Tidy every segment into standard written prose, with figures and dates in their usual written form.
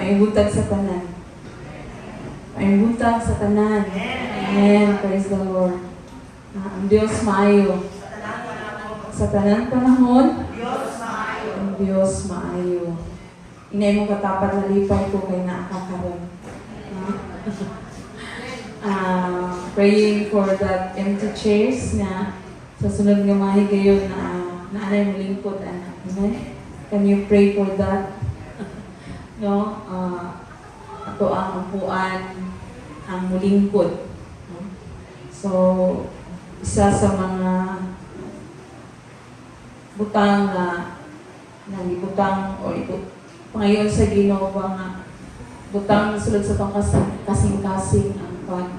May butag sa tanan. May butag sa tanan. Amen. Praise the Lord. Ang Diyos maayo. Sa tanan panahon, ang Diyos maayo. Inay mo katapat na lipay ko kay nakakaroon. Praying for that empty chairs na sa sunod nga mahigayon na naanay mo lingkod, anak. Amen? Can you pray for that? No? Ato ang upuan, ang mulingkod. So, isa sa mga butang na ibutang o ito pangayon sa Ginoo nga butang sulod sa tong kasing-kasing ang pag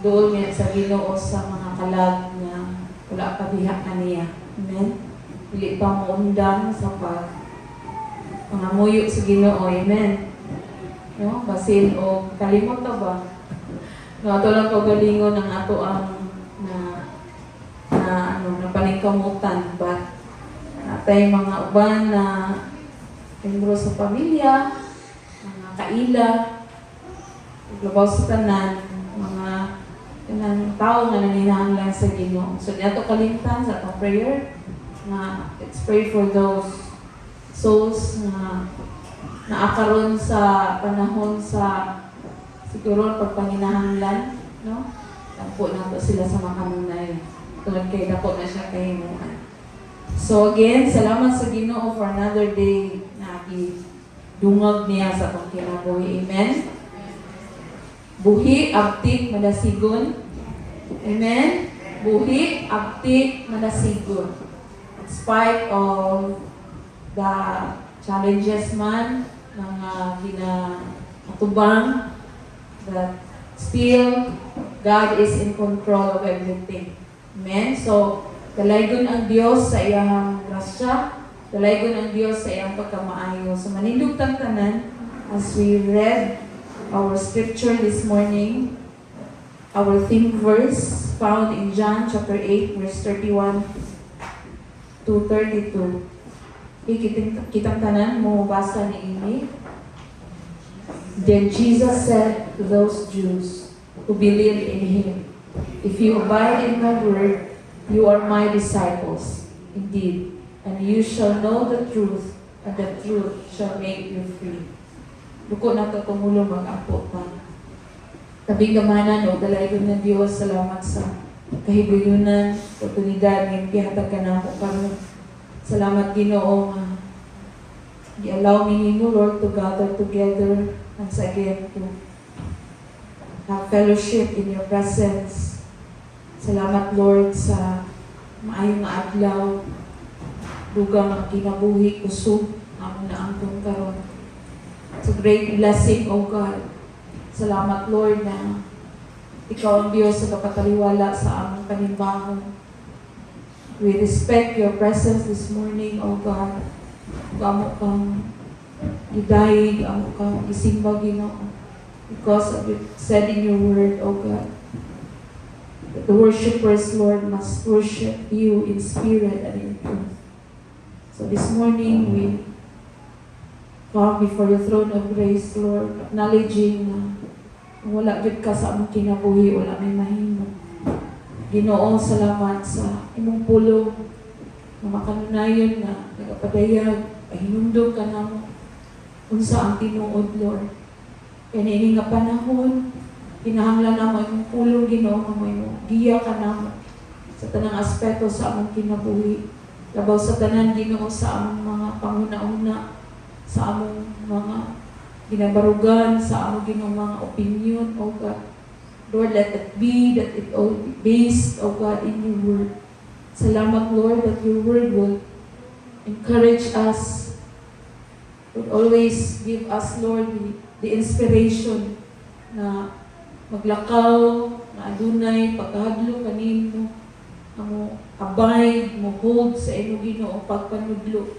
doon niya sa Ginoo sa mga kalag na wala pa diha kaniya. Amen. Dili pa mo undan sa pag pangamuyo sa Ginoo. Amen. No, basin o kalimot ta ba? No, ato lang pagalingon ng ato ang na paningkamutan ba natay mga uban na membro sa pamilya, mga kaila, labaw sa tanan, mga kanang tao nga naninahanglan sa Ginoo. So niya to kalimtan sa atong prayer na let's pray for those souls na naakaron sa panahon sa siguro pagpanginahanglan, no? Tampo na to sila sa mga kanunay. Tulad kay dako na siya kay himuan. So again, salamat sa Ginoo for another day na dungag niya sa atong kinabuhi. Amen. Buhi, abtik, madasigon. Amen. Buhi, abtik, madasigon. In spite of the challenges man, mga ginatubang, that still God is in control of everything. Amen. So, dalaygon ang Dios sa iyang grasya, dalaygon ang Dios sa iyang pagkamaayo. So, manindugtang tanan, as we read our scripture this morning, our theme verse found in John chapter 8, verse 31 to 32. Kitang tanan mo basa ni ini. Then Jesus said to those Jews who believed in Him, "If you abide in my word, you are my disciples, indeed, and you shall know the truth, and the truth shall make you free." Duko na ito tumulong mag-apo pa. Tabing gamanan o dalaygon ng Diyos, salamat sa kahiguyunan, oportunidad, ng pihatag ka na ako karon. Salamat Ginoo nga i-allow me nimo, Lord, to gather together once again to have fellowship in your presence. Salamat, Lord, sa maayong nga adlaw, dugang ang kinabuhi, kusog, ang naangkong karon. It's a great blessing, O God. Salamat, Lord, na Ikaw ang Diyos sa kapataliwala sa aming panimbangon. We respect your presence this morning, O God. Amo kang idayig, amo kang isimba, Ginoo. Because of it said in your word, O God, that the worshipers, Lord, must worship you in spirit and in truth. So this morning, we come before your throne of grace, Lord, acknowledging na wala gid ka sa among kinabuhi, wala may mahimo. Ginoo, salamat sa imong pulong na makanunayon na nagapadayag, pahinumdog ka namo unsa ang tinuod, Lord. Kaya ini nga panahon, kinahanglan namo imong pulong, Ginoo, nga mo giya ka namo sa tanang aspeto sa among kinabuhi. Labaw sa tanan, Ginoo, sa among mga panguna-una, sa among mga ginabarugan, sa among Ginoo mga opinion, O God. Lord, let it be that it all be based, O God, in your word. Salamat, Lord, that your word will encourage us, will always give us, Lord, the inspiration na maglakaw, na adunay, pagkahadlo kanino, na mo abide, mo hold sa ino, Ginoo, pagpanudlo.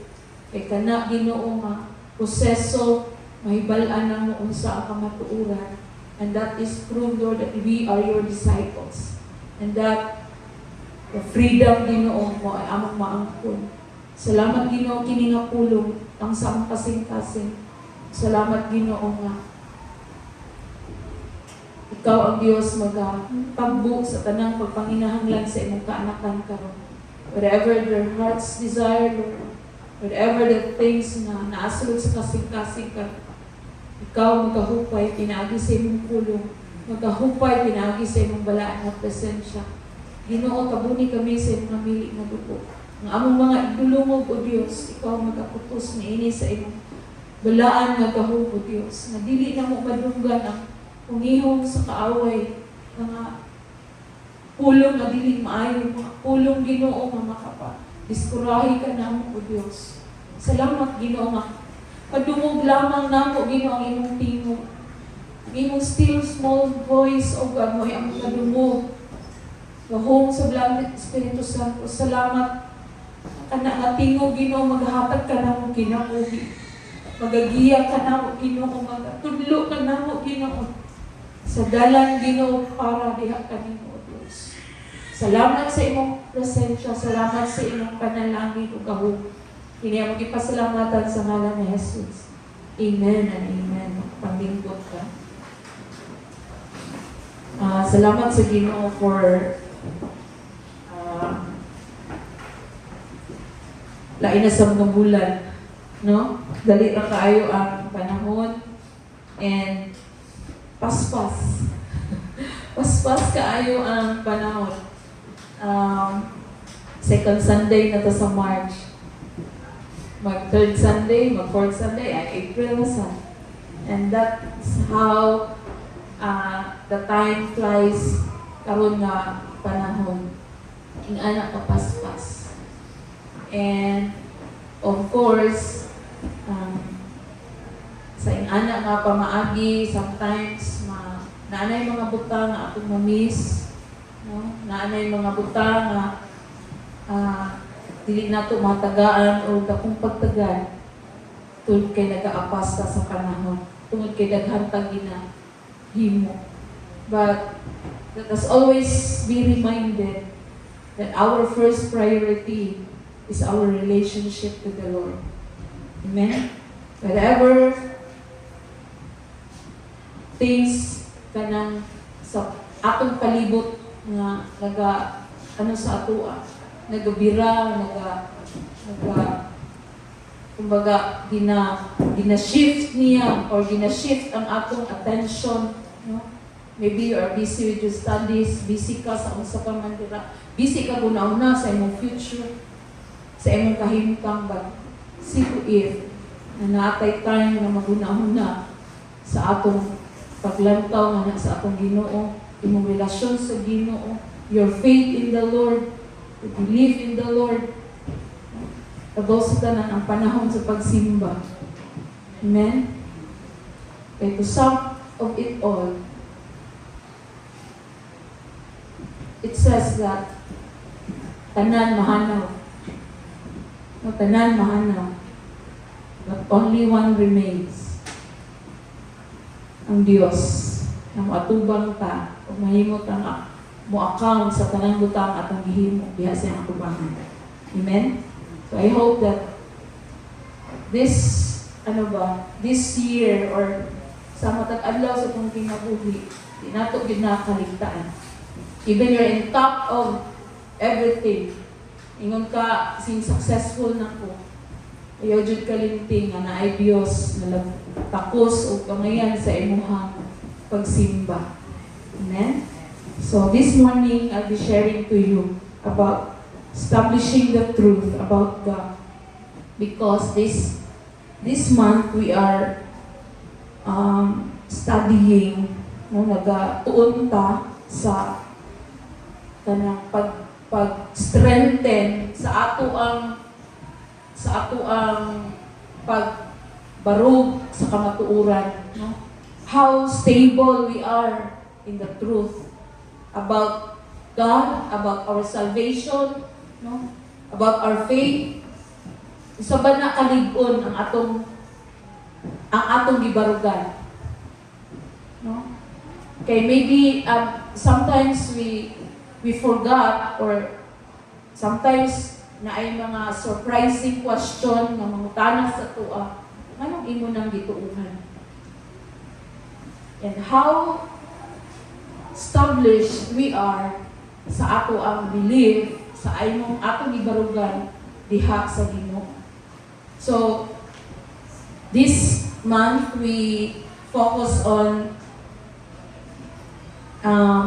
Kay kana, Ginoo, nga proseso, mahibalaan na mo unsa ang kamatuuran. And that is proof, Lord, that we are your disciples. And that the freedom, Ginoo, mo ay among maangkon. Salamat, Ginoo, kini nga pulong ang sa among kasing-kasing. Salamat Ginoo nga ikaw ang Dios magpagbuo sa tanang pagpanginahanglan sa imong kaanakan karon. Whatever their hearts desire, Lord, whatever the things na naasulod sa kasing-kasing ka, ikaw magahupay pinaagi sa imong pulong, magahupay pinaagi sa imong balaan nga presensya. Ginoo, kabuni kami sa imong namili nga dugo. Ang among mga idulungog o Dios, ikaw magaputos niini sa imong balaan nga gahom o Dios. Na dili na mo madunggan ang pungihong sa kaaway, mga pulong na dili maayo, mga pulong Ginoo nga makapa. Diskurahi ka namo o Dios. Salamat Ginoo nga padungog lamang namo Ginoo ang imong tingog. Ang imong still small voice o God mo ang padungog. Gahom sa blanket Espiritu Santo. Salamat kana nga tingog Ginoo maghatag ka namo kinabuhi. Magagiya ka namo Ginoo, magatudlo ka namo Ginoo. Sa dalan Ginoo para diha kanimo Dios. Salamat sa imong presensya, salamat sa imong panalangin ug gahom. Kini ang gipasalamatan sa ngalan ni Jesus. Amen and amen. Paglingkod ka. Salamat sa Ginoo for lain na sa mga bulan, no? Dali ra kaayo ang panahon and paspas. Paspas kaayo ang panahon. Second Sunday na to sa March. Mag third Sunday, mag fourth Sunday, ay April na sa. And that's how the time flies karon nga panahon. Ing anak ka paspas. And of course, sa ing anak nga pamaagi, sometimes naanay mga butang nga atong ma-miss, no? Naanay mga butang nga dili nato matagaan o dakong pagtagan tungod kay nagaapas ta sa panahon, tungod kay daghan ta ginahimo. But let us always be reminded that our first priority is our relationship with the Lord. Amen? Whatever things kanang sa atong palibot nga sa atoa, nagabira, kumbaga gina-shift niya or gina-shift ang atong attention, no? Maybe you are busy with your studies, busy ka sa unsa ka man dira, busy ka guna-una sa imong future, sa imong kahimtang, but see to it na naatay time na maguna-una sa atong paglantaw nga sa atong Ginoo, imong relasyon sa Ginoo, your faith in the Lord, to believe in the Lord. Tados tanan ang panahon sa pagsimba. Amen? Okay, to sum of it all, it says that tanan mahanaw. No, tanan mahanaw. But only one remains. Ang Diyos na moatubang ta o mahimot ang mo-account sa tanang butang at ang gihimo diha sa atubangan. Amen? So I hope that this year or sa matag adlaw sa itong kinabuhi, di nato gid nakaligtaan. Even you're in top of everything, ingon ka sing successful na ko, ayaw jud kalimting nga naay Dios na takos o pangayan sa imuhang pagsimba. Amen? So this morning, I'll be sharing to you about establishing the truth about God. Because this month we are studying, nagatuon ta sa kanang pag-strengthen sa ato ang pagbarug sa kamatuoran, no? How stable we are in the truth about God, about our salvation, no? About our faith. Isa ba na kalig-on ang atong gibarugan, no? Okay, maybe sometimes we forgot, or sometimes na ay mga surprising question nga mangutana sa tuwa. Anong imo nang gituuhan? And how established we are sa ato ang belief sa aymong atong gibarugan diha sa Ginoo. So this month we focus on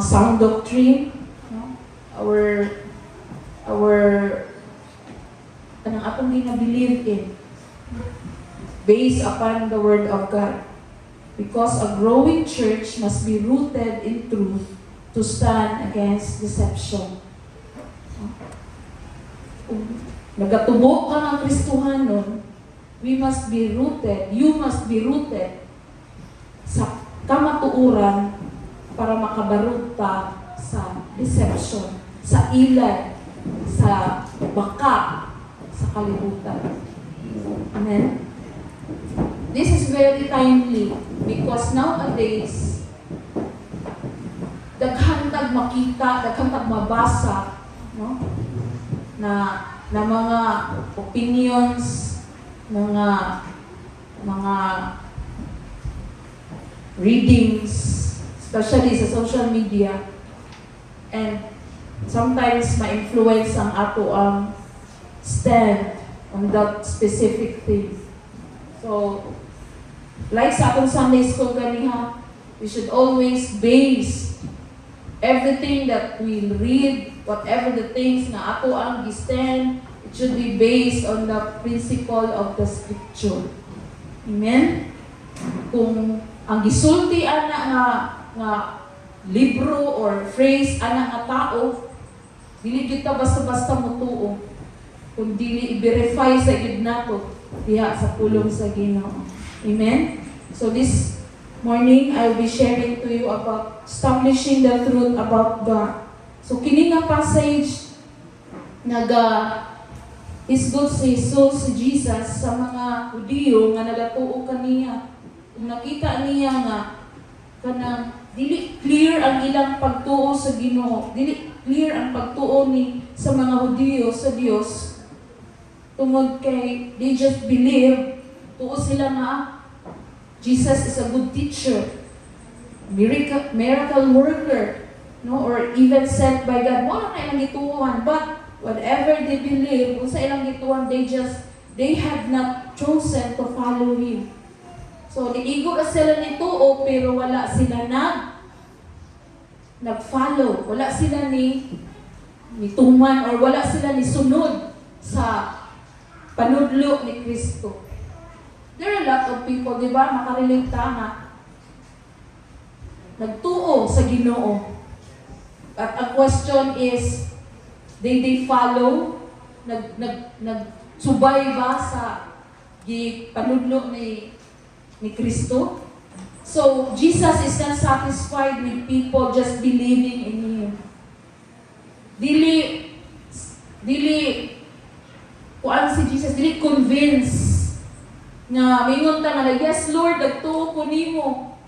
sound doctrine, no? Our kanang atong ginabelieve in based upon the Word of God. Because a growing church must be rooted in truth to stand against deception. Kung nagatubo ka ng Kristohanon, we must be rooted, you must be rooted sa kamatuuran para makabarog ta sa deception, sa ilad, sa baka, sa kalibutan. Amen? This is very timely because nowadays, daghang tag makita, daghang tag mabasa, no? na mga opinions, mga readings, especially sa social media, and sometimes ma-influence ang ato ang stand on that specific thing. So, like sa atong Sunday school ganiha, we should always base everything that we read, whatever the things na ato ang stand, it should be based on the principle of the Scripture. Amen? Kung ang gisulti ana nga libro or phrase ana nga tao, dili kita basta-basta mutuo, kung dili i-verify sa gid nato diha sa pulong sa Ginoo. Amen? So this morning, I will be sharing to you about establishing the truth about God. So kini nga passage naga-isgot si Jesus, si Jesus sa mga Hudiyo nga nagatuo kaniya. Kung nakita niya nga kanang dili clear ang ilang pagtuo sa Ginoo, dili clear ang pagtuo ni sa mga Hudiyo sa Dios. Tungod kay they just believe, tuo sila nga Jesus is a good teacher, miracle worker, no, or even sent by God. Wala na ilang gituon, but whatever they believe, kung sa ilang gituon, they have not chosen to follow Him. So, niigo na sila ni tuo, pero wala sila nag-follow. Wala sila ni tuman, or wala sila ni sunod sa panudlo ni Kristo. There are a lot of people, di ba, makarelate na nagtuo sa Ginoo. At ang question is, they follow, nagsubay ba sa panudlo ni Kristo? So, Jesus is not satisfied with people just believing in Him. Kuan si Jesus, dili convince nga mingon ta nga, yes Lord, nagtuo ko nimo.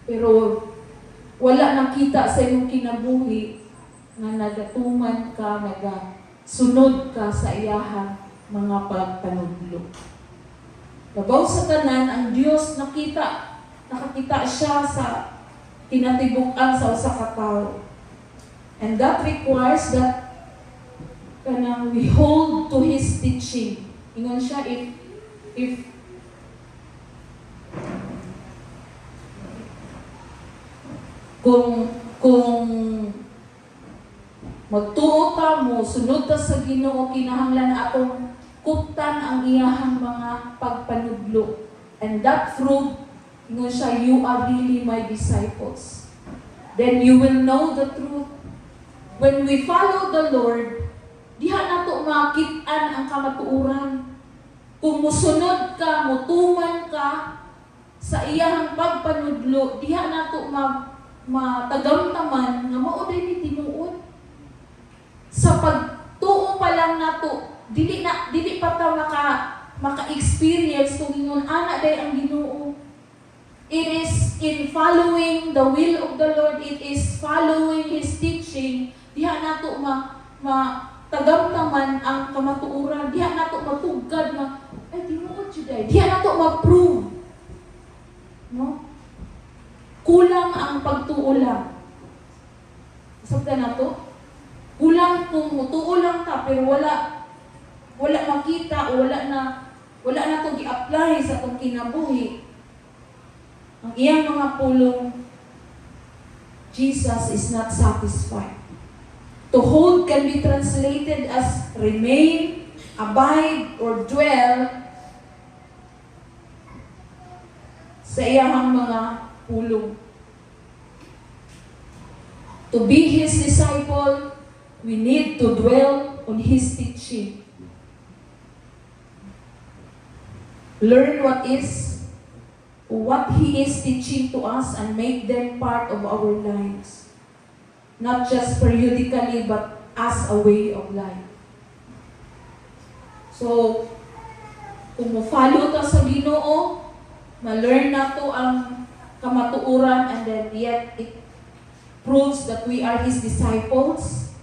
Pero wala nakita sa imong kinabuhi nga nagatuman ka, nagasunod ka sa iyahang mga pagpanudlo. Labaw sa tanan, ang Dios nakakita siya sa kinatibuk-an sa usa ka tawo. And that requires that kanang we hold to His teaching. Ingon siya, if kung magtuo ka mo, sunod ka sa Ginoo, kinahanglan atong kuptan ang iyahang mga pagpanudlo. And that fruit, ingon siya, you are really my disciples. Then you will know the truth. When we follow the Lord, diha nato makit-an ang kamatuoran. Kung musunod ka, mutuman ka sa iyang pagpanudlo, diha nato matagamtaman nga mao day ni tinuod. Sa pagtuo pa lang nato, dili pa ta maka-experience kung ingon ana day ang Ginoo. It is in following the will of the Lord, it is following His teaching, diha nato tagamtaman ang kamatuoran, diha nato matugkad na ay tinuod jud day. Diyan na to mag-prove. No? Kulang ang pagtuo lang. Sabta na to? Kulang kung mutuo lang ta, pero wala makita, o wala na to gi-apply sa itong kinabuhi. Ang iyang mga pulong, Jesus is not satisfied. To hold can be translated as remain, abide, or dwell sa iyang mga pulong. To be His disciple, we need to dwell on His teaching. Learn what He is teaching to us and make them part of our lives. Not just periodically, but as a way of life. So, kung mo-follow ta sa Ginoo, ma-learn na to ang kamatuuran, and then yet it proves that we are His disciples.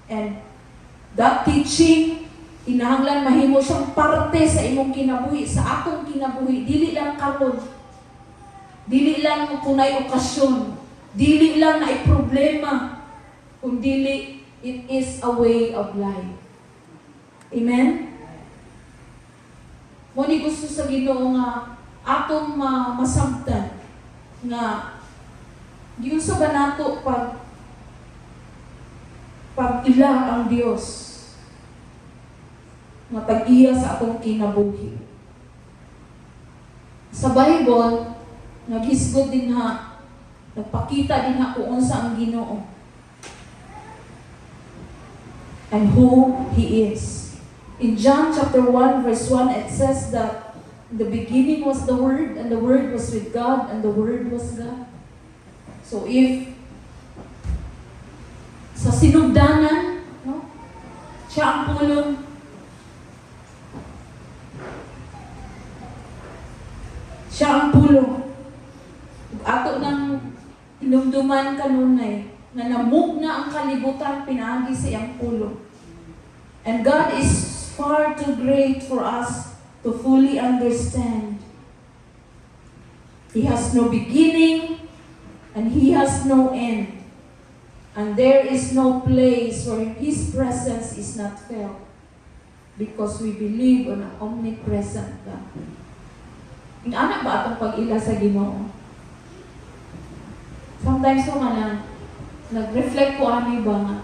And that teaching, kinahanglan mahimo siyang parte sa imong kinabuhi, sa atong kinabuhi. Dili lang karon, dili lang kunay okasyon, dili lang na problema, kung dili, it is a way of life. Amen? Muni gusto sa Ginoo nga atong masabtan nga giun sa ba nato pag ila ang Dios nga tag-iya sa atong kinabuhi. Sa Bible, naghisgod din nagpakita din kung unsa ang Ginoo and who He is. In John chapter 1 verse 1, it says that in the beginning was the Word, and the Word was with God, and the Word was God. So if sa sinugdanan, no, siya ang pulong, siya ang pulong. Ato ng inumduman kanunay, na namugna ang kalibutan, pinagi sa iyang pulong. And God is far too great for us to fully understand. He has no beginning, and He has no end. And there is no place where His presence is not felt, because we believe on an omnipresent God. Ina ba atong pag-ila sa Ginoo? Sometimes ko nga nag-reflect ko ba nga,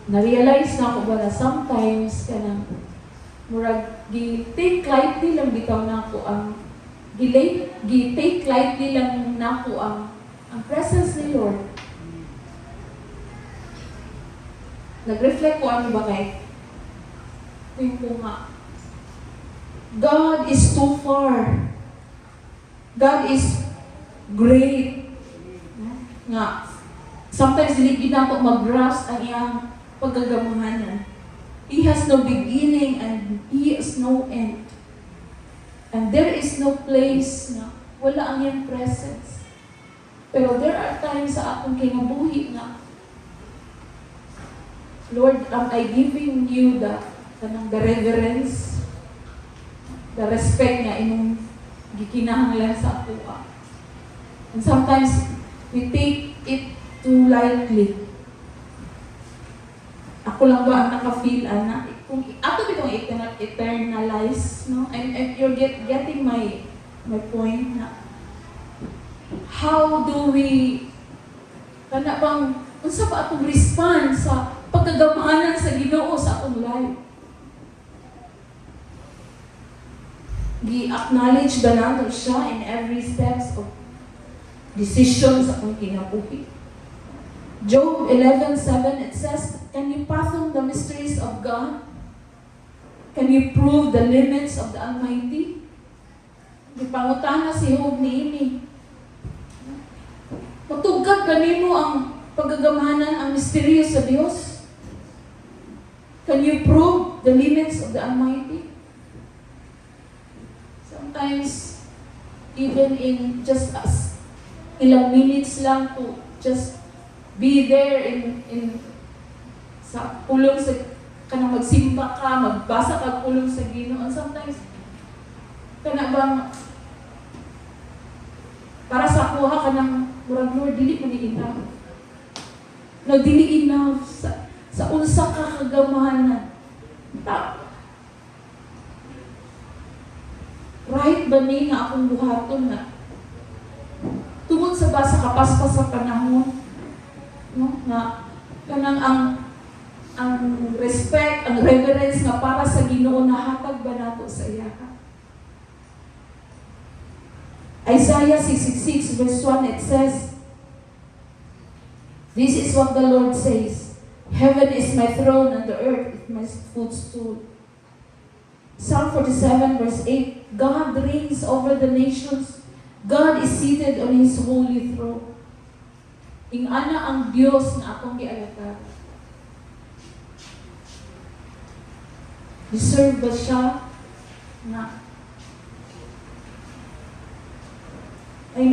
na-realize na ko ba na sometimes murag gi-take lightly lang bitaw na ako ang gi-take lightly lang na ako ang presence ni Lord. Nag-reflect ko ba kay ko nga, God is too far. God is great. Nga, sometimes hindi na ako mag-grasp ang iyang paggagamahanan. He has no beginning and He has no end. And there is no place na wala ang iyang presence. Pero there are times sa akong kinabuhi na, Lord, am I giving you the reverence, the respect na imong gikinahanglan sa ako? And sometimes, we take it too lightly. Ako lang ba ang naka-feel, na kung ato bitong eternalize, no? And you're getting my point na how do we unsa ba atong respond sa pagkagamahanan sa Ginoo sa atong life? Gi-acknowledge ba nato siya in every steps of decisions sa atong kinabuhi? Job 11:7, it says, can you fathom the mysteries of God? Can you prove the limits of the Almighty? Gipangutana si Job niini. Matugkad ba nimo ang paggagamahanan, ang misteryo sa Dios? Can you prove the limits of the Almighty? Sometimes, even in just ilang minutes lang to just be there in sa pulong sa kanang magsimba ka, magbasa ka pulong sa Ginoo. And sometimes, kana bang, para sa kuha ka ng murag, Lord, dili man enough. No, dili enough sa unsa ka kagamahanan. Right ba ni nga akong buhaton na tungod sa basa kapaspas sa panahon, no, na kanang ang respect, ang reverence nga para sa Ginoo nahatag ba nato sa iya ka? Isaiah 66 verse 1, it says, this is what the Lord says, heaven is my throne and the earth is my footstool. Psalm 47 verse 8, God reigns over the nations. God is seated on His holy throne. Ingana ang Diyos na akong gialatan. Deserve ba siya na I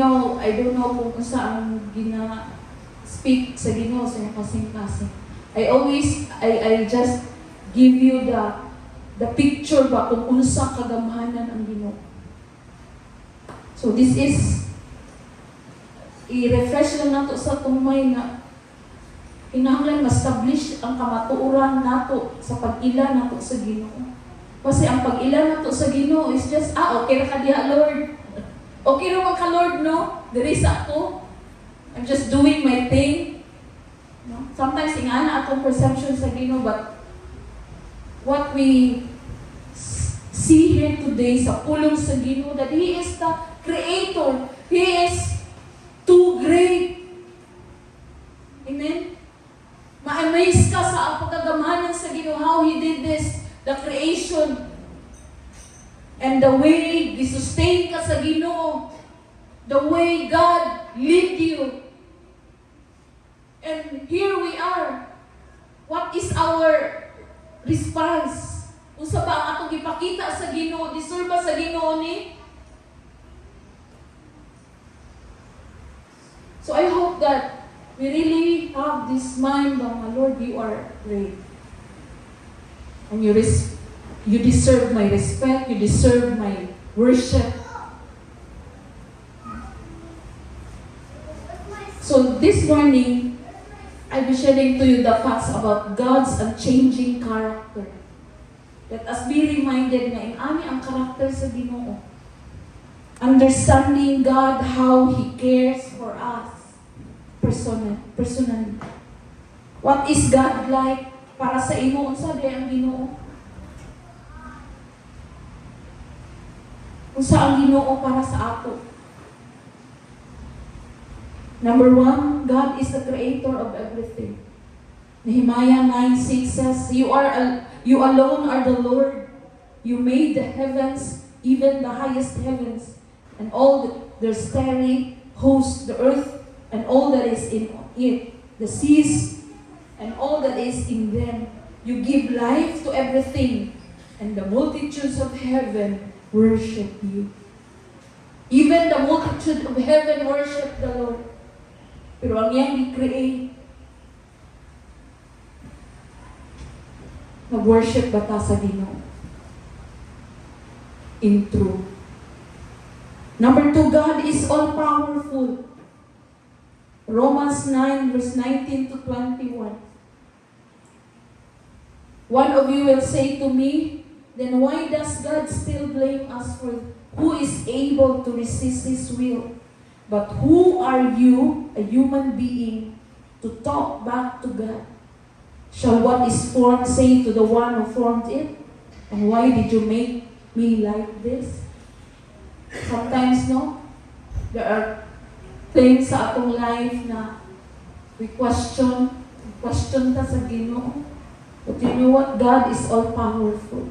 don't know kung saan gina-speak sa Ginoo sa kasing-kasing. I just give you the picture ba kung unsa kagamahanan ang Ginoo. So this is i-refresh lang nato sa tumay na kinahanglan ma-establish ang kamatuoran nato sa pag-ila nato sa Ginoo. Kasi ang pag-ila nato sa Ginoo is just, okay ra ka diha, Lord. Okay ra man ka, Lord, no? Diri sa ako. I'm just doing my thing. No? Sometimes ingana atong perception sa Ginoo, but what we see here today sa pulong sa Ginoo, that He is the Creator. He is too great. Amen? Ma-amaze ka sa pagkagamahanan sa Ginoo, how He did this, the creation, and the way Gi-sustain ka sa Ginoo, the way God lead you. And here we are. What is our response? Unsa ba ang atong gipakita sa Ginoo? Deserve ba sa Ginoo ni? So I hope that we really have this mind of, Lord, you are great. And you deserve my respect, you deserve my worship. So this morning, I'll be sharing to you the facts about God's unchanging character. Let us be reminded na inani ang karakter sa Ginoo. Understanding God, how He cares for us personally. What is God like para sa imo? Unsa di ang Ginoo? Unsa ang Ginoo para sa ato? Number 1, God is the creator of everything. Nehemiah 9:6 says, You alone are the Lord. You made the heavens, even the highest heavens, and all their starry host, the earth, and all that is in it, the seas, and all that is in them. You give life to everything, and the multitudes of heaven worship you. Even the multitude of heaven worship the Lord. Pero ang iyang i-create, nag-worship ba ta sa Ginoo? In truth. Number 2, God is all-powerful. Romans 9, verse 19 to 21. One of you will say to me, then why does God still blame us for who is able to resist His will? But who are you, a human being, to talk back to God? Shall what is formed say to the one who formed it? And why did you make me like this? Sometimes, no? There are things sa atong life na we question ta sa Ginoo. But you know what? God is all-powerful.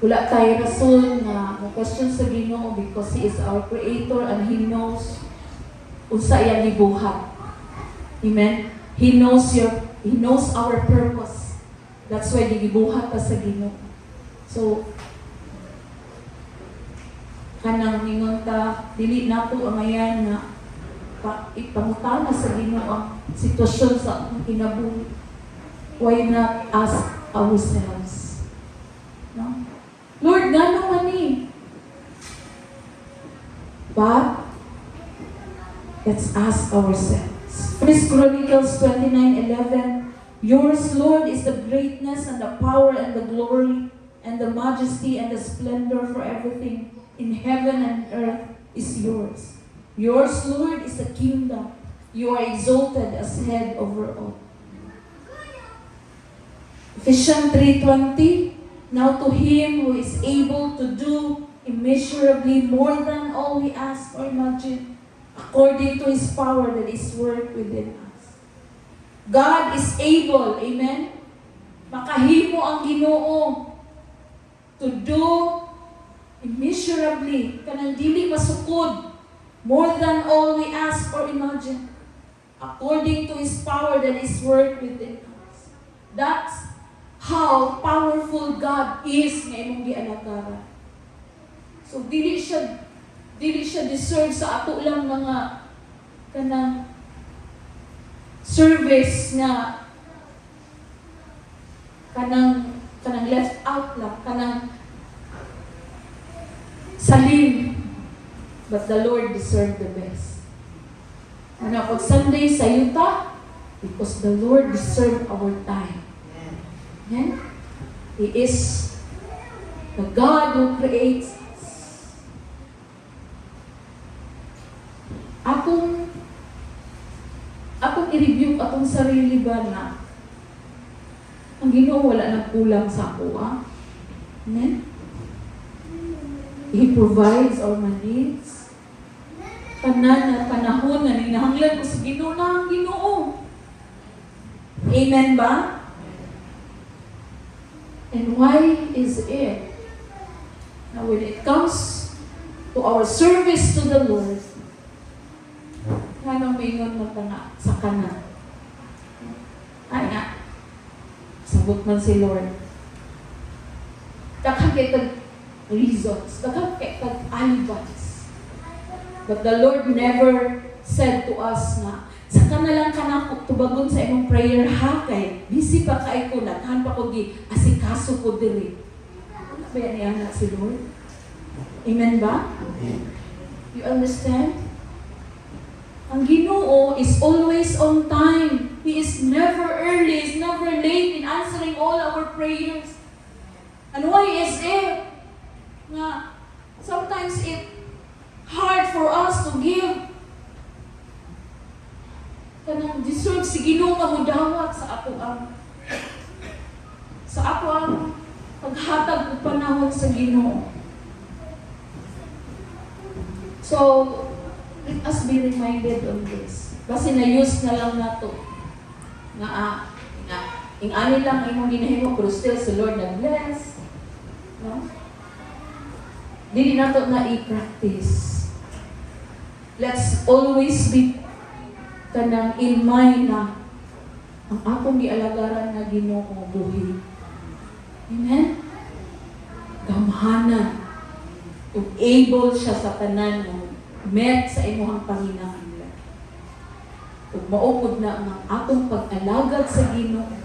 Wala tayo rason na question sa Ginoo because He is our Creator and He knows unsa iyang gibuhat. Amen? He knows our purpose. That's why gibuhat ta sa Ginoo. So, kanang ningon ta, dili nato ang ayan na ipangutana sa Ginoo ang sitwasyon sa akong kinabuhi. Why not ask ourselves? No? Lord, ngano man ni? But, let's ask ourselves. 1 Chronicles 29:11, yours, Lord, is the greatness and the power and the glory and the majesty and the splendor, for everything in heaven and earth is yours. Yours, Lord, is the kingdom. You are exalted as head over all. Ephesians 3:20, now to Him who is able to do immeasurably more than all we ask or imagine, according to His power that is worked within us. God is able, amen? Makahimo ang Ginoo to do immeasurably, kanang dili masukod, more than all we ask or imagine, according to His power that is worked within us. That's how powerful God is nga imong gialagara. So dili siya deserve sa ato lang mga kanang service nga kanang left out lang, kanang salim. But the Lord deserves the best. Ano, pag Sunday sa yuta, because the Lord deserves our time. Amen? He is the God who creates us. Akong i-review atong sarili ba na ang Ginoo wala nang kulang sa ako, Amen? He provides all my needs. Tanan na panahon na ninahanglan ko sa Ginoo na ang Ginoo. Amen ba? And why is it? Now when it comes to our service to the Lord, anong mingon mo na sa kanan? Ay nga, sabot man si Lord. Daghang kitag reasons, daghang kitag alibis. But the Lord never said to us na, sa kanalang kanako, tubagon sa imong prayer ha, kay busy pa kay ko, naghan pa ko asikaso ko diri. Ano ba yan niya si Lord? Amen ba? You understand? Ang Ginoo is always on time. He is never early, He is never late in answering all our prayers. And why is it? Nga, sometimes it hard for us to give. Kanang deserve si Ginoo nga mudawat sa ato ang paghatag og panahon sa Ginoo. So, let us be reminded of this. Kasi na-use na lang nato nga ing-ani lang imong ginahimo, pero still si Lord nag-bless. No? Dili nato na i-practice. Let's always be kanang in mind na ang akong gialagaran na Ginoo buhi. Amen? Gamhanan. Kung able siya sa tanan mo, met sa imuhang panginahanglan. Kung maupod na ang atong pag-alagad sa Ginoo,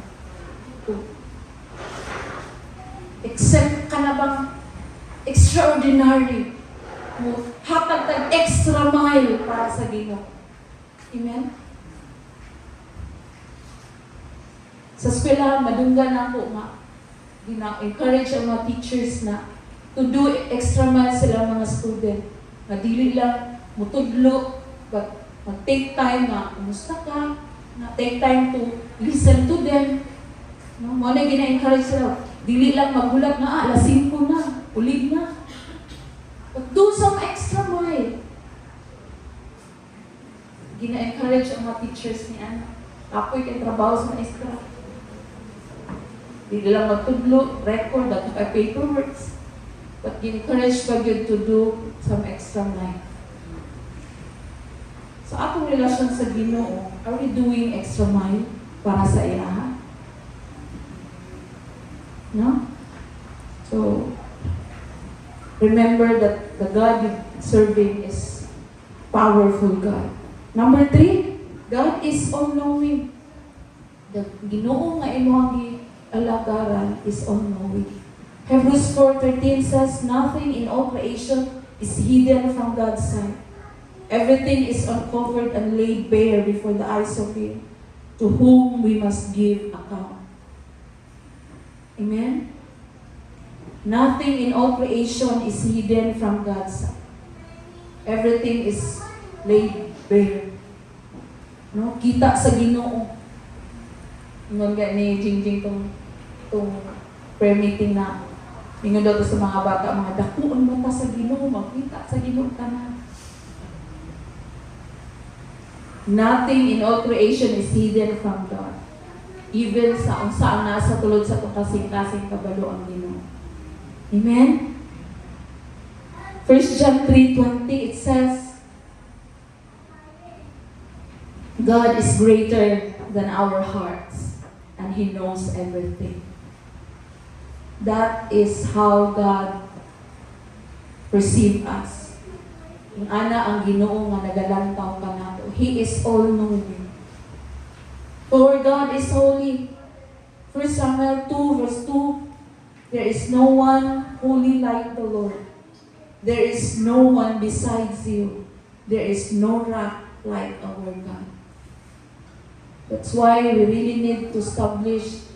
except ka na bang extraordinary, hatag tag extra mile para sa Ginoo. Amen? Sa eskwela, madunggan na ako encourage ang mga teachers na to do extra mile sila mga student. Na dili lang mutudlo, but mag-take time na kumusta ka, na take time to listen to them. No? Mo na gina-encourage sila. Dili lang magulat na, alas 5 na, ulig na. But do some extra mile. Gina-encourage ang mga teachers ni Ana. Apoy kay trabaho sa maestra. Hindi lang magtudlo, record, at paperworks. But gina-encourage pa yun to do some extra mile. Sa atong relasyon sa Ginoo, are we doing extra mile para sa iya? No? So, remember that the God you're serving is powerful God. Number 3, God is all-knowing. The Ginoo nga imong alagaran is all-knowing. Hebrews 4:13 says, nothing in all creation is hidden from God's sight. Everything is uncovered and laid bare before the eyes of Him, to whom we must give account. Amen? Nothing in all creation is hidden from God's sight. Everything is laid bare. No? Kita sa Ginoo. Ngon ga ni Jingjing tong prayer meeting na ingon daw to sa mga bata, mga dakuon mata sa Ginoo, makita sa Ginoo tanan. Nothing in all creation is hidden from God. Even sa unsaan nasa tulod sa kasing-kasing kabalo ang Ginoo. Amen? 1 John 3:20, it says, God is greater than our hearts, and He knows everything. That is how God perceives us. Yung ana ang Ginoo nga nagalantaw ka nato. He is all-knowing. For God is holy. 1 Samuel 2 verse 2, there is no one holy like the Lord. There is no one besides you. There is no rock like our God. That's why we really need to establish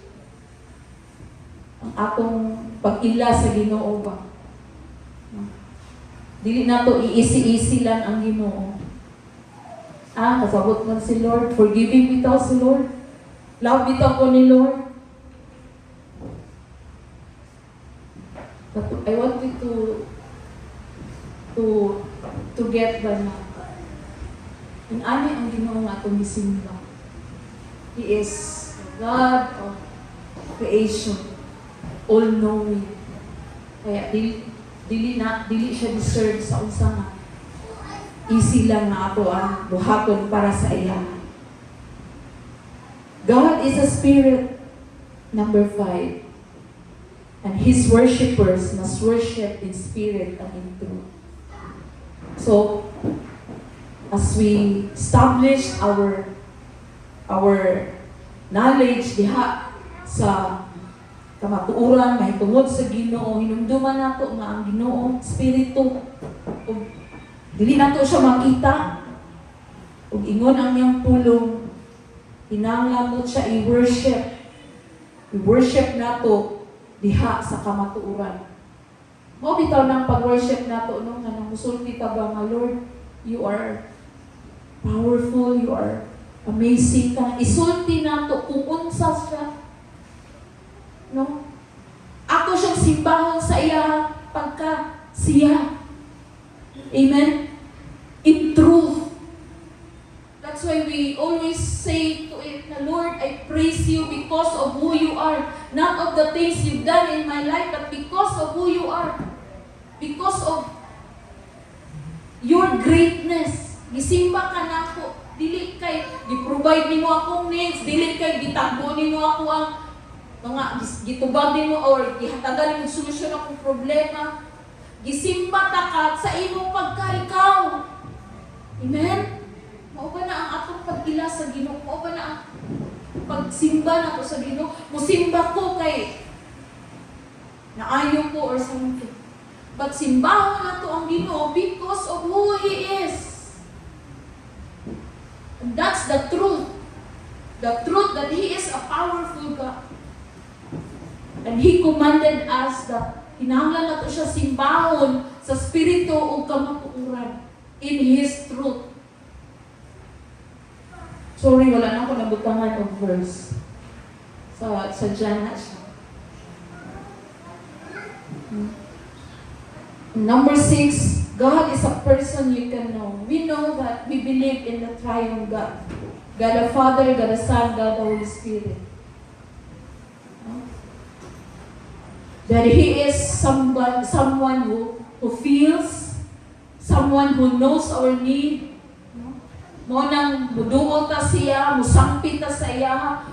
ang atong pag-ila sa Ginoo ba. Dili na to iisi-isi lang ang Ginoo. Kasabot man si Lord, forgiving bitaw si Lord. Love bitaw ko ni Lord. But I want you to get the na. Ang ani ang Ginoo nga atong gisimba. He is the God of creation, all-knowing. Kaya dili siya deserve sa unsa nga easy lang na ato ang buhaton para sa iya. God is a spirit. Number 5. And His worshipers must worship in spirit and in truth. So, as we establish our knowledge diha sa kamatuoran, mahitungod sa Ginoo, hinumduman nato nga ang Ginoo, Espiritu, dili nato siya makita, ug ingon ang iyang pulong, hinanglan mo siya i-worship. I-worship nato diha sa kamatuoran. Mao bitaw nang pag-worship nato no nga namusulti ta ba nga Lord, you are powerful, you are amazing ka. Isulti nato kung unsa siya. No? Ako siyang simbahon sa iya pagka siya. Amen? In truth. That's why we always say to it, na Lord, I praise you because of who you are. Not of the things you've done in my life, but because of who you are. Because of your greatness. Gisimba ka na ako. Dili kay, gi-provide nimo akong needs. Dili kay, gitagbo nimo ako ang mga gitubag nimo or gihatagan nimo solusyon akong problema. Gisimba ta ka sa imong pagkaikaw. Amen? Mao ba na ang atong pag-ila sa Ginoo? Mao ba na ang pagsimba nato sa Ginoo? Musimba ko kay naayo ko or something. But simbahon nato ang Ginoo because of who He is. And that's the truth. The truth that He is a powerful God. And He commanded us that hinahanglan nato siya simbahon sa spirito o kamatuoran in His truth. Sorry, wala na ako nabutangan of verse. Sa John na siya. Number 6, God is a person you can know. We know that we believe in the triune God. God the Father, God the Son, God the Holy Spirit. That He is someone who feels, someone who knows our need. Mo nang muduol ta siya, musangpit ta sa iya,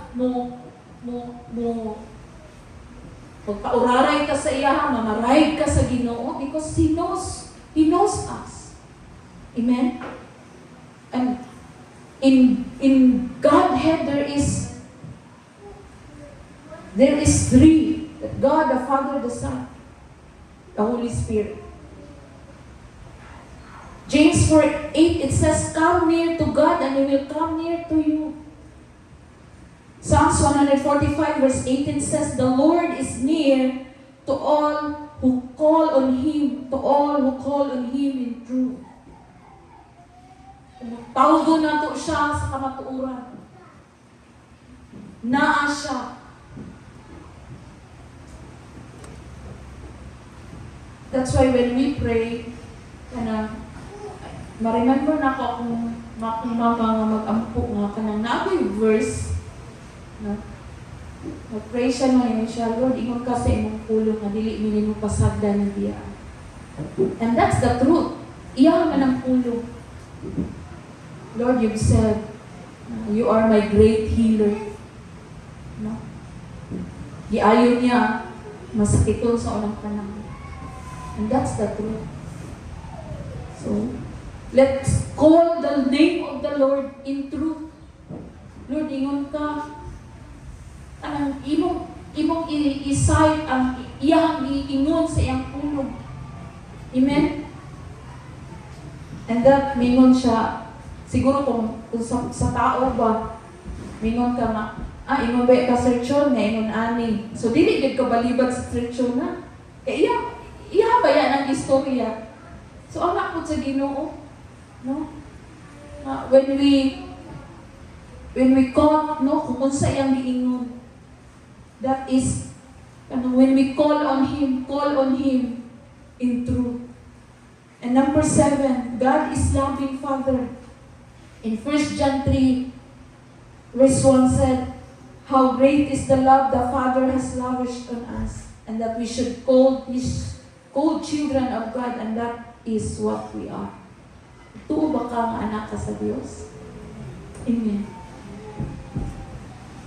magpauraray ka sa iya, mamaray ka sa Ginoo because He knows us. Amen? And In Godhead there is three. God, the Father, the Son, the Holy Spirit. James 4:8, it says, "Come near to God and He will come near to you." Psalms 145 verse 18 says, "The Lord is near to all who call on Him, to all who call on Him in truth." Tawgo na to siya sa kamatuuran. Naa siya. That's why when we pray, ma-remember na ako kung mag-ampo nga kanang naakoy verse na mag-pray siya no yun siya, Lord, ingon ka sa imong pulong na dili mi nimo pasagdan ni diya. And that's the truth. Iya man ang pulong. Lord, you've said, you are my great healer. No? Giayon niya, masakito sa unang panahon. And that's the truth. So, let's call the name of the Lord in truth. Lord, ingon ka, imong i-cite ang iyang iingon sa iyang pulong. Amen? And that, mingon siya, siguro kung sa tao ba, mingon ka na, ingon ba ka searchon, nga ingon ani. So, dili gid ka balibad sa searchon na. Kaya iya ba yan ang istorya? So, ang nakot sa Ginoo, no? When we call, no, kung unsa iyang giingon, that is, when we call on Him in truth. And number 7, God is loving Father. In 1 John 3, verse 1 said, "How great is the love the Father has lavished on us, and that we should call children of God, and that is what we are." Tuo ba ka nga anak ka sa Diyos? Amen.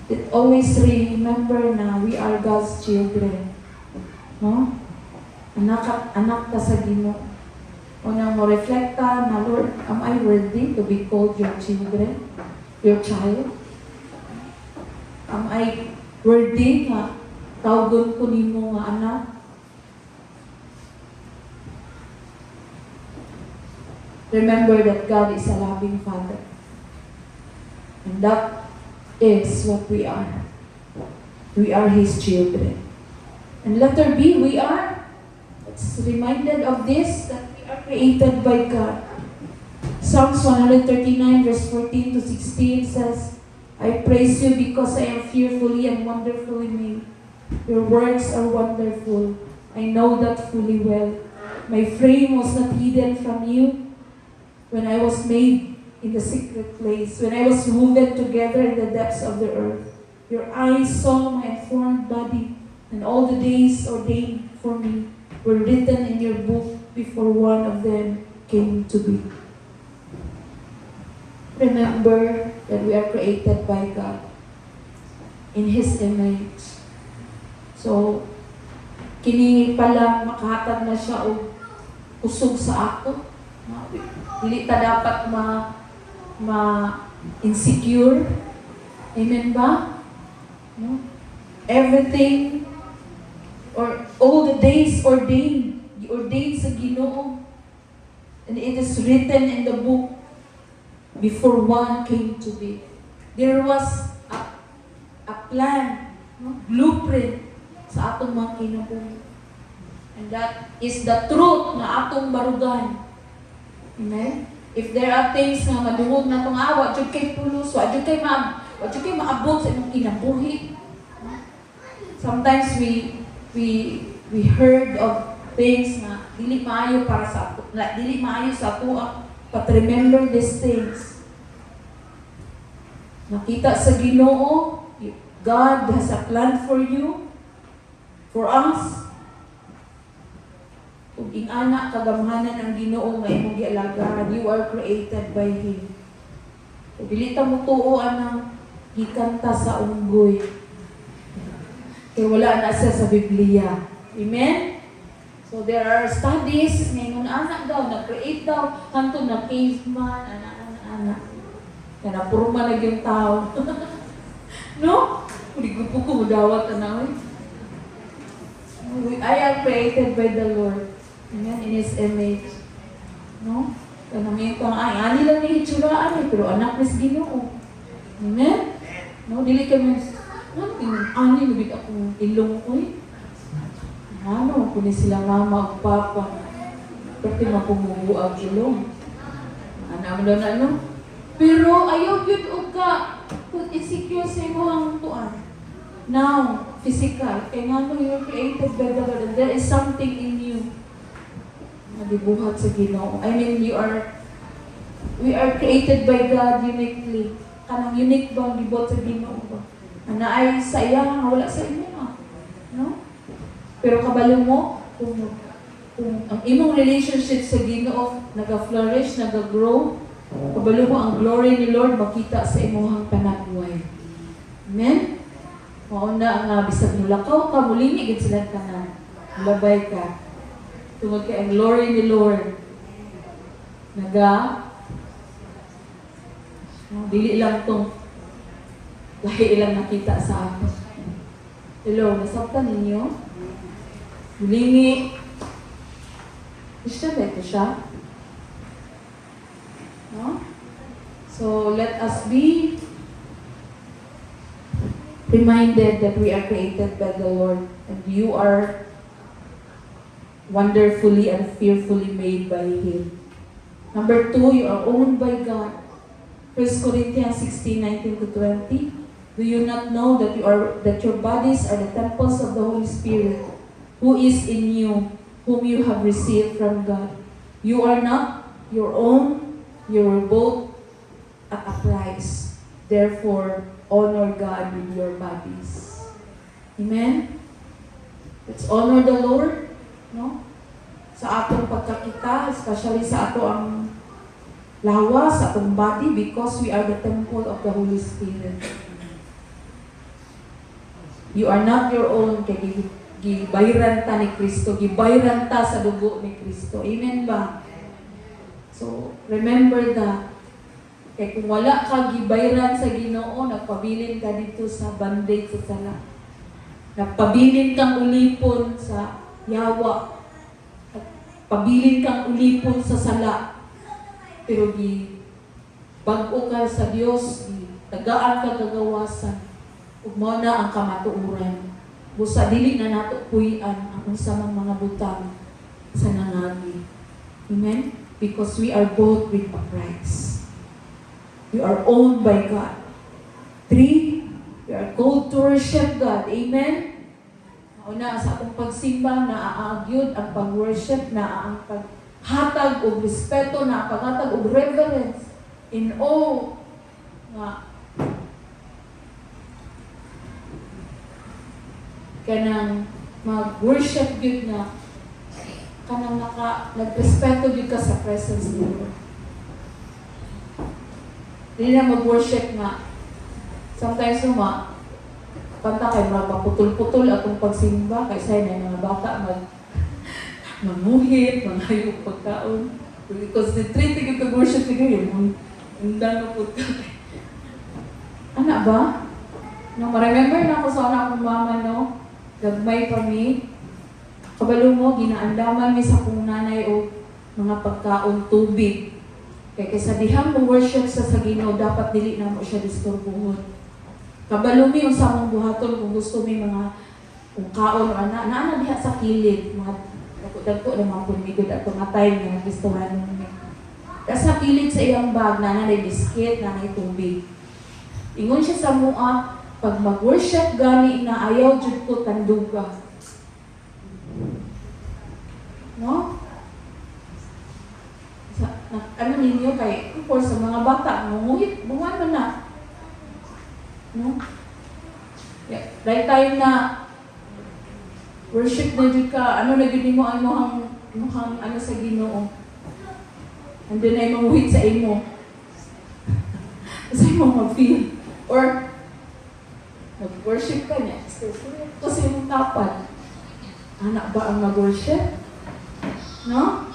It always remember na we are God's children. No? Anak ka sa Ginoo. Una mo reflecta na, Lord, am I worthy to be called your children? Your child? Am I worthy na tawgon ko nimo nga anak? Remember that God is a loving Father. And that is what we are. We are His children. And letter B, we are, it's reminded of this, that we are created by God. Psalms 139 verse 14 to 16 says, "I praise you because I am fearfully and wonderfully made. Your works are wonderful. I know that fully well. My frame was not hidden from you when I was made in the secret place, when I was woven together in the depths of the earth. Your eyes saw my formed body, and all the days ordained for me were written in your book before one of them came to be." Remember that we are created by God in His image. So, kini pala makahatag na siya og kusog sa ako. Dili ta dapat insecure. Amen ba? No? Everything or all the days ordained sa Ginoo. And it is written in the book before one came to be. There was a plan, no? Blueprint sa atong mga kinabuhi. And that is the truth na atong barugan. Amen? If there are things na madungog na itong awa, dyan kay pulos, dyan kay maabot sa imong kinabuhi. Sometimes we heard of things na dili maayo para sa ato, na dili maayo sa ato, but remember these things. Nakita sa Ginoo, God has a plan for you, for us. Kung ingana kagamhanan ang Ginoo nga imong gialagahan, you are created by Him. Kung dili ta mo tuoan ng gikanta sa unggoy, kaya wala na siya sa Biblia. Amen? So there are studies, ngayon anak daw, na-create daw, hantong na caveman, anak. Kaya napurma na yung tao. No? Hindi ko po kumudawat na I am created by the Lord. Amen? In His image. No? Kaya namin ko, ay, ani lang ni hitsuraan eh, pero anak ni Ginoo. Amen? No? Dili kami, ani, nabit akong ilong ko eh. Ano, kung sila mama o papa, pati mapumubuag ilong. Ano mo doon ano? Pero ayaw yun o ka, kung insecure sa imo ang tuan. Now, physical. Kaya nga mo, you're created by the Lord. And there is something in you na dibuhat sa Ginoo. I mean, we are created by God uniquely. Kanang unique ba ang gibot sa Ginoo ba? Na ay sa iya nga, wala sa imo nga. No? Pero kabalo mo, kung ang imong relationship sa Ginoo naga-flourish, naga-grow, kabalo mo ang glory ni Lord makita sa imong panagbuhay. Amen? Mauna ang bisag mulakaw ka, mulingi gid sila tanan. Labay ka. Tungod kay ang glory ni Lord. Dili lang tong lahi ilang nakita sa akin. Hello, nasabtan ninyo? Mulingi. Gusto ba ito siya? No? So, let us be reminded that we are created by the Lord and you are wonderfully and fearfully made by Him. Number 2, you are owned by God. 1 Corinthians 16:19-20. Do you not know that your bodies are the temples of the Holy Spirit, who is in you, whom you have received from God? You are not your own, you were bought at a price. Therefore, honor God with your bodies. Amen? Let's honor the Lord, no? Sa atong pagkakita, especially sa ato ang lawas, sa atong body, because we are the temple of the Holy Spirit. You are not your own, kaya gibayran ta ni Kristo, gibayran ta sa dugo ni Kristo. Amen ba? So, remember that. Kaya kung wala ka gibayran sa Ginoo, nagpabilin ka dito sa bandage sa sala. Nagpabilin kang ulipon sa yawa. Nagpabilin kang ulipon sa sala. Pero bago ka sa Dios, tagaan ka kagawasan. Ug mao na ang kamatuoran. Busa dili na nato puy-an ang usamang mga butang sa nangagi. Amen? Because we are bought with a price. We are owned by God. 3, we are called to worship God. Amen? Una, sa akong pagsimba, naaagyod ang pag-worship, ang paghatag o respeto, ang paghatag o reverence in awe nga kanang mag-worship yun na kanang nagrespeto yun ka sa presence ni Lord. Hindi na mag-worship nga. Sometimes kanta kayo mapaputol-putol atong pagsimba kaysa na mga bata mamuhit, manghayog pagkaon. Concentrate yung pag-worship ni kayo. Undang na po ka. Anak ba? Ma-remember na ako sa anak kong mama, no? Gagmay pa mi. Kabalo mo, ginaandaman mi sa kong nanay o mga pagkaon tubig. Kaya sa dihang mo worship sa Ginoo, dapat dili na mo siya disturbuhon. Kabalo mi sa mong buhaton kung gusto mi mga kung kaon o ana diha sa kilid, mga dagko na mga pumigod at tumatay nga nagistuhan mo. Kasi sa kilid sa iyang bag, nanay biscuit, nanay tubig. Ingon siya sa mua, pag mag-worship gani na ayaw jud ko tanduga. No? Ano ninyo kay for sa mga bata, munguhit, bungan man na. No? Yeah. Dahil tayo na worship na jud ka, ano na jud mo ang muhang ano sa Ginoo. Andun na yung mamuhit sa imo. Kasi mo mag-feel. Or mag-worship ka niya. Kasi yung kapal. Anak ba ang mag-worship? No?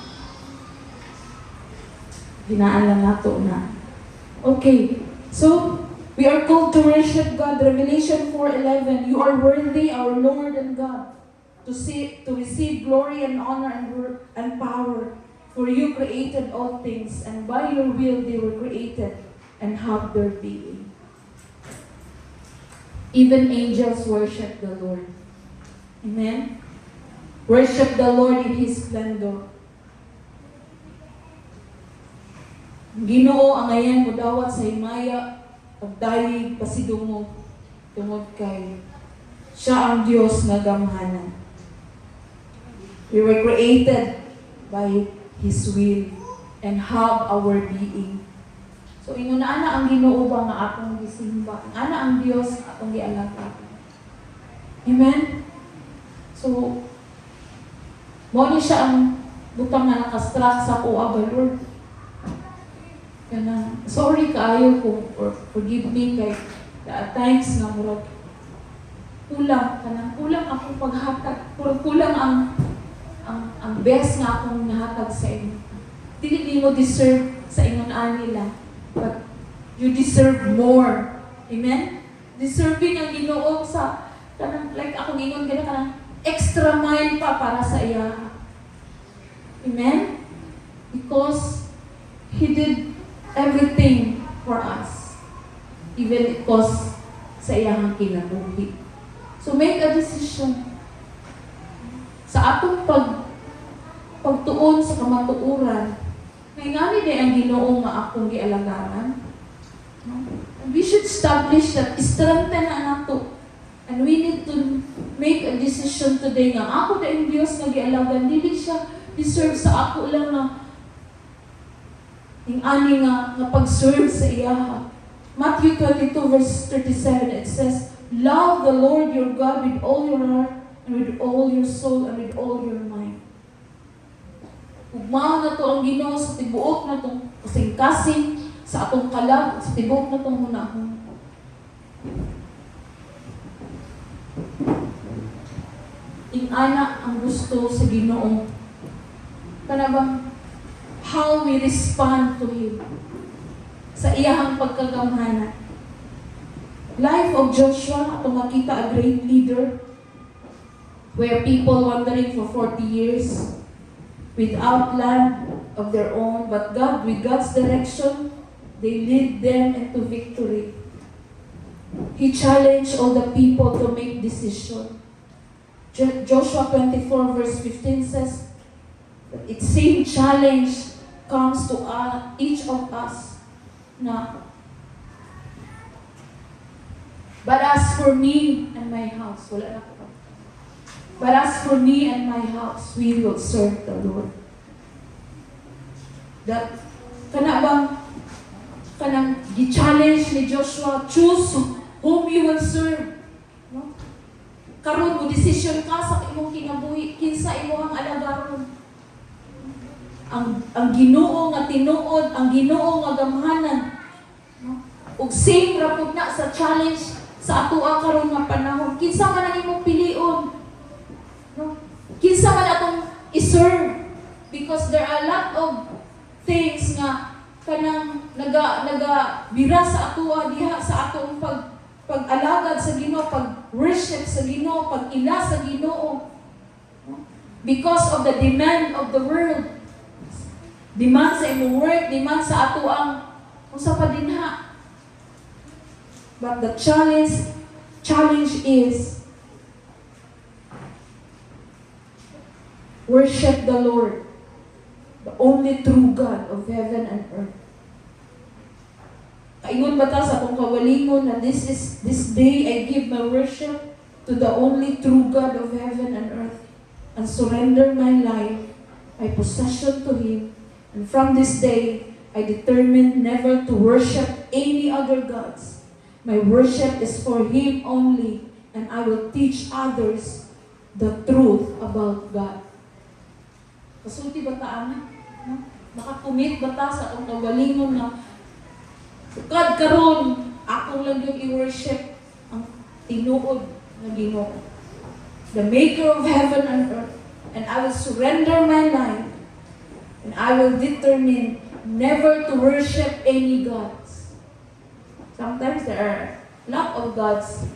Hinaan lang nato na. Okay. So, we are called to worship God. Revelation 4:11, you are worthy, our Lord and God, to receive glory and honor and power. For you created all things, and by your will they were created and have their being. Even angels worship the Lord. Amen? Worship the Lord in His splendor. Ginoo ang ayan mudawat sa himaya, pagdalig, pasidungog, tungod kay siya ang Diyos na gamhanan. We were created by His will and have our being. So, inuna na ang Ginoo ba nga atong gisimba? Ana ang Dios atong gialagad. Amen? So, mo ni siya ang butang nga nakastruck sa kuha ba, Lord? Kana, sorry kaayo ko, or forgive me kay at times nga murag kulang akong paghatag, kulang ang best nga akong nahatag sa inyo. Dili mo deserve sa ingon nila. But you deserve more. Amen? Deserving ang Ginoo sa kanang like ako ingon gina kanang extra mile pa para sa iya. Amen? Because He did everything for us. Even it cost sa iyang kinabuhi. So make a decision. Sa atong pagtuon sa kamatuoran, may ngani din ang Ginoo nga akong gialagaran. We should establish that, strengthen na nato. And we need to make a decision today nga ako na yung Diyos nga gialagan, dili siya deserve sa ako lang na yung ani nga pag-serve sa iya. Matthew 22 verse 37, it says, love the Lord your God with all your heart, and with all your soul, and with all your mind. Ugmao na to ang Ginoo sa tibuok na tong kasing-kasing, sa atong kalag, sa tibuok na tong hunahon. Ing ana ang gusto sa Ginoo. Kana bang how we respond to Him sa iyahang pagkagamhanan. Life of Joshua, ato makita a great leader where people wandering for 40 years without land of their own, but God, with God's direction, they lead them into victory. He challenged all the people to make decision. Joshua 24 verse 15 says, it same challenge comes to each of us na, but as for me and my house, wala na ko. But as for me and my house, we will serve the Lord. That kanang gi-challenge ni Joshua, choose whom you will serve. No? Karon mo decision ka sa imong kinabuhi, kinsa imong alagaron. Ang Ginoo nga tinuod, ang Ginoo nga gamhanan. No? Ug same ra pud na sa challenge sa atoa karon nga panahon. Kinsa man ang imong pilion? No? Kinsa man atong i-serve? Because there are a lot of things nga kanang naga-bira sa atoa diha sa atong pag-alagad sa Ginoo, pag-worship sa Ginoo, pag-ila sa Ginoo. No? Because of the demand of the world. Demand sa imong work, demand sa atoang usa pa dinha. But the challenge is worship the Lord, the only true God of heaven and earth. Kaingon ba ta sa atong kawalingon na this day I give my worship to the only true God of heaven and earth, and surrender my life, my possession to Him. And from this day, I determined never to worship any other gods. My worship is for Him only, and I will teach others the truth about God. Kasulti ba ta, no? Nakakumit ba ta sa atong kawalingon na God karon ako lang yung i-worship ang tinuod na Ginoo, the maker of heaven and earth, and I will surrender my life, and I will determine never to worship any gods. Sometimes there are a lot of gods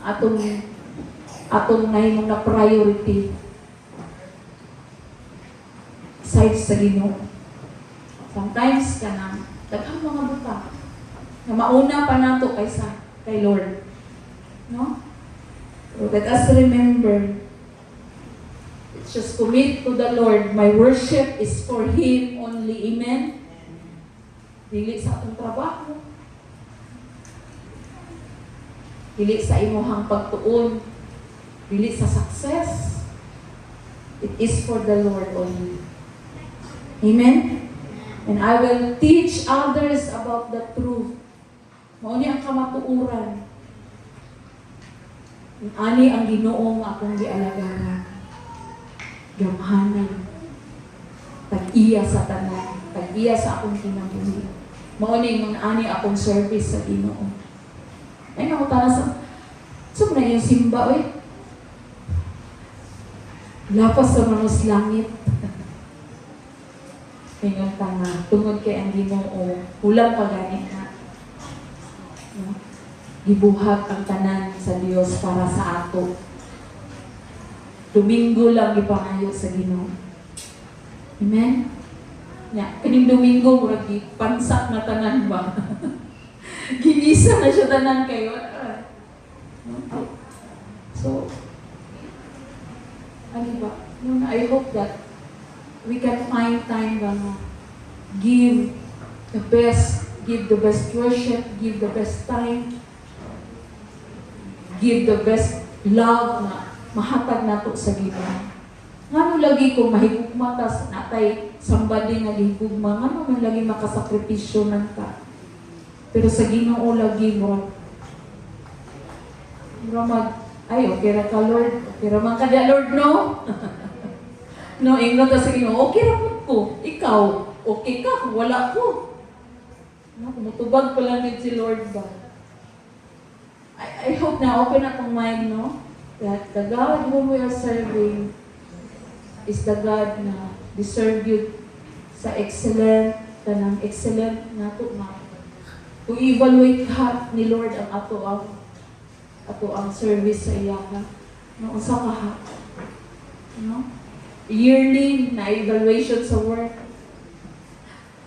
atong nahimong na priority side sa Ginoo. Sometimes kanang daghang mga buta na mauna pa nato kaysa kay Lord. No? So let us remember, let's just commit to the Lord. My worship is for Him only. Amen? Dili sa atong trabaho. Dili sa imuhang pagtuon. Dili sa success. It is for the Lord only. Amen? And I will teach others about the truth. Mauni ang kamatuuran. Ani ang Ginoo nga akong gialagaran. Gamhanan. Tag-iya sa tanan. Tag-iya sa akong kinabuhi. Mauni ang ani akong service sa Ginoo. Ay, nakutana sa na yung simba, oy. Lapas sa manos langit. Ngayon tanga, tungod kay ang Ginoo, ulang pagani na. No? Gibuhat ang tanan sa Dios para sa ato. Domingo lang ipangayo sa Ginoo. Amen? Ya, kining Domingo murag pansak na tanan ba? Ginisa na siya tanan kayo. No? So, ano ba? I hope that we can find time na give the best worship, give the best time, give the best love na mahatag nato sa Ginoo. Ngano lagi kung mahigugma tas natay somebody nga gihigugma, ngano man lagi makasakripisyo nang ka. Pero sa Ginoo lagi mo ay okay ra ka Lord, okay ra man ka da Lord, no? No, ingon ta sa Ginoo, okay ra ko. Ikaw, okay ka kung wala ko. No, kumutubag pa lang din si Lord ba? I hope na open akong mind, no? That the God whom we are serving is the God na deserve you sa excellent, tanang excellent na ito na. To evaluate ha ni Lord ang ato ang service sa iya ka. No, usa ka ha. No? Yearly na evaluation sa work.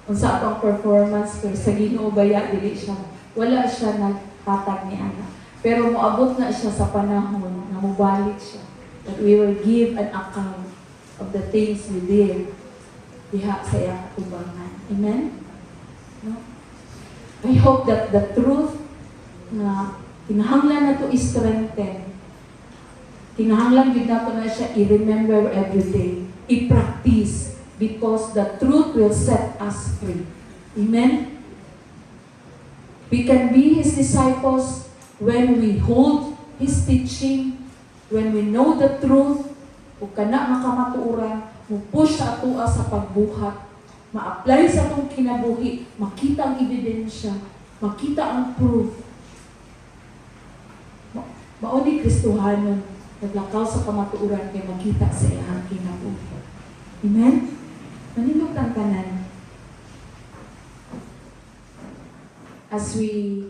Unsa atong performance pero sa Ginoo baya dili siya. Wala siya nagtatag ni ana. Pero moabot na siya sa panahon na mobalik siya. That we will give an account of the things we did diha sa iyang katubangan. Amen? No? I hope that the truth na kinahanglan na to i-strengthen. Kinahanglan din nato na siya i-remember every day. I-practice because the truth will set us free. Amen? We can be His disciples when we hold His teaching, when we know the truth, kung kana makamatuoran, push sa atua sa pagbuhat, ma-apply sa atong kinabuhi, makita ang ebidensya, makita ang proof. Mauni Kristohanon, naglakaw sa kamatuoran kay makita sa iyang kinabuhi. Amen? Manindog ang tanan. As we